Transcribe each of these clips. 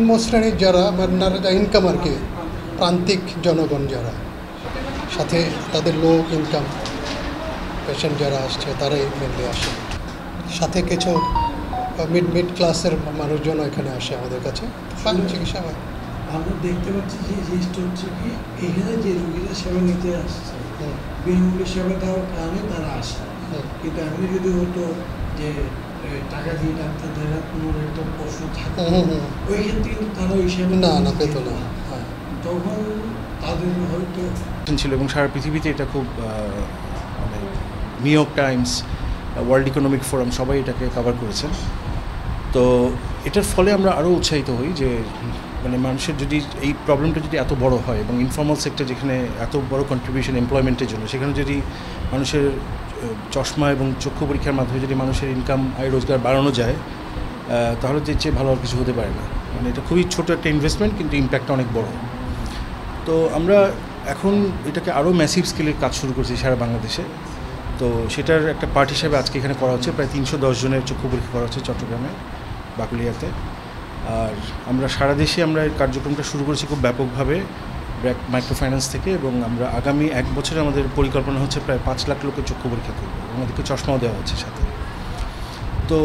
নিম্ন শ্রেণীর যারা ইনকাম আর কি, প্রান্তিক জনগণ যারা, সাথে তাদের লো ইনকাম পেশেন্ট যারা আসছে তারাই মেনলি আসে, সাথে কিছু মিড ক্লাসের মানুষজন এখানে আসে আমাদের কাছে, চিকিৎসা হয়। আমরা দেখতে পাচ্ছি যে জিনিসটা হচ্ছে কি, এখানে যে রোগীরা সেবা নিতে আসছে বিনামূল্যে সেবা দেওয়ার কারণে তারা আসে, কিন্তু এমনি যদি হতো যে টাকা দিয়ে ডাক্তার দেখা কোনো একটা প্রশ্ন থাকে ওই ক্ষেত্রে কিন্তু তারা ওই সেবা না পেত না, তখন তাদের হয়তো ছিল। এবং সারা পৃথিবীতে এটা খুব মানে new York Times, world economic forum সবাই এটাকে কভার করেছেন। তো এটার ফলে আমরা আরও উৎসাহিত হই যে মানে মানুষের যদি এই প্রবলেমটা যদি এত বড় হয় এবং ইনফর্মাল সেক্টর যেখানে এত বড় কন্ট্রিবিউশন এমপ্লয়মেন্টের জন্য, সেখানে যদি মানুষের চশমা এবং চক্ষু পরীক্ষার মাধ্যমে যদি মানুষের ইনকাম আয় রোজগার বাড়ানো যায়, তাহলে যে চেয়ে ভালো আর কিছু হতে পারে না। মানে এটা খুবই ছোটো একটা ইনভেস্টমেন্ট, কিন্তু ইম্প্যাক্টটা অনেক বড়। তো আমরা এখন এটাকে আরও ম্যাসিভ স্কেলের কাজ শুরু করছি সারা বাংলাদেশে। তো সেটার একটা পার্ট হিসাবে আজকে এখানে করা হচ্ছে, প্রায় 310 জনের চক্ষু পরীক্ষা করা হচ্ছে চট্টগ্রামে, বাকলিয়াতে। আর আমরা সারা দেশে আমরা এই কার্যক্রমটা শুরু করেছি খুব ব্যাপকভাবে মাইক্রো ফাইন্যান্স থেকে, এবং আমরা আগামী 1 বছরে আমাদের পরিকল্পনা হচ্ছে প্রায় 5 লাখ লোকের চক্ষু পরীক্ষা করবো, আমাদেরকে চশমাও দেওয়া হচ্ছে সাথে। তো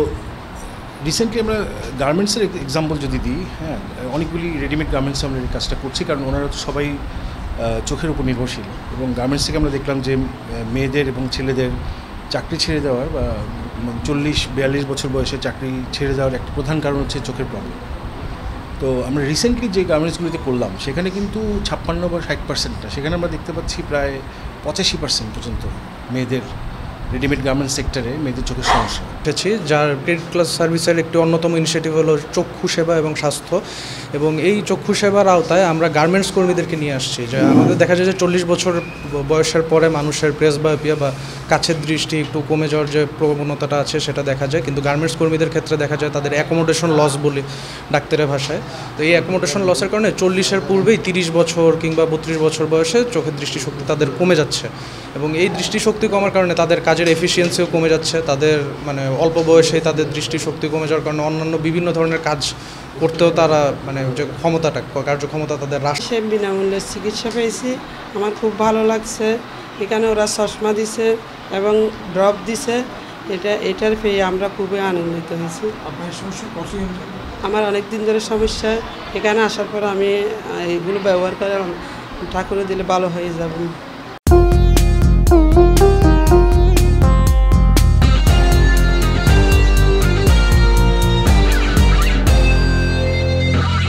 রিসেন্টলি আমরা গার্মেন্টসের এক্সাম্পল যদি দিই, হ্যাঁ, অনেকগুলি রেডিমেড গার্মেন্টসে আমরা এই কাজটা করছি, কারণ ওনারা তো সবাই চোখের উপর নির্ভরশীল। এবং গার্মেন্টস থেকে আমরা দেখলাম যে মেয়েদের এবং ছেলেদের চাকরি ছেড়ে দেওয়ার বা 40-42 বছর বয়সে চাকরি ছেড়ে দেওয়ার একটা প্রধান কারণ হচ্ছে চোখের প্রবলেম। তো আমরা রিসেন্টলি যে গার্মেন্টসগুলিতে করলাম সেখানে কিন্তু 56 বা 60%, সেখানে আমরা দেখতে পাচ্ছি প্রায় 85% পর্যন্ত মেয়েদের রেডিমেড গার্মেন্টস সেক্টরে মেয়েদের চোখের সমস্যা উঠেছি, যার ক্রেডিট ক্লাস সার্ভিসের একটি অন্যতম ইনিশিয়েটিভ হলো চক্ষু সেবা এবং স্বাস্থ্য। এবং এই চক্ষু সেবার আওতায় আমরা গার্মেন্টস কর্মীদেরকে নিয়ে আসছি। যে আমাদের দেখা যায় যে 40 বছর বয়সের পরে মানুষের প্রেসবায়োপিয়া বা কাছের দৃষ্টি একটু কমে যাওয়ার যে প্রবণতাটা আছে সেটা দেখা যায়, কিন্তু গার্মেন্টস কর্মীদের ক্ষেত্রে দেখা যায় তাদের অ্যাকোমোডেশন লস বলি ডাক্তারের ভাষায়। তো এই অ্যাকোমোডেশন লসের কারণে 40-এর পূর্বেই 30 বছর কিংবা 32 বছর বয়সে চোখের দৃষ্টিশক্তি তাদের কমে যাচ্ছে। এবং এই দৃষ্টিশক্তি কমার কারণে তাদের কাজের এফিসিয়েন্সিও কমে যাচ্ছে, তাদের মানে অল্প বয়সে তাদের দৃষ্টিশক্তি কমে যাওয়ার কারণে অন্যান্য বিভিন্ন ধরনের কাজ করতেও তারা মানে যে ক্ষমতাটা, কার্যক্ষমতা তাদের হ্রাস। বিনামূল্যে চিকিৎসা পেয়েছি, আমার খুব ভালো লাগছে। এখানে ওরা চশমা দিছে এবং ড্রপ দিছে, এটার পেয়ে আমরা খুবই আনন্দিত হয়েছি। আপনার সমস্যা কতদিন? আমার অনেক দিন ধরে সমস্যা, এখানে আসার পর আমি এগুলো ব্যবহার করে ঠাকুরে দিলে ভালো হয়ে যাব।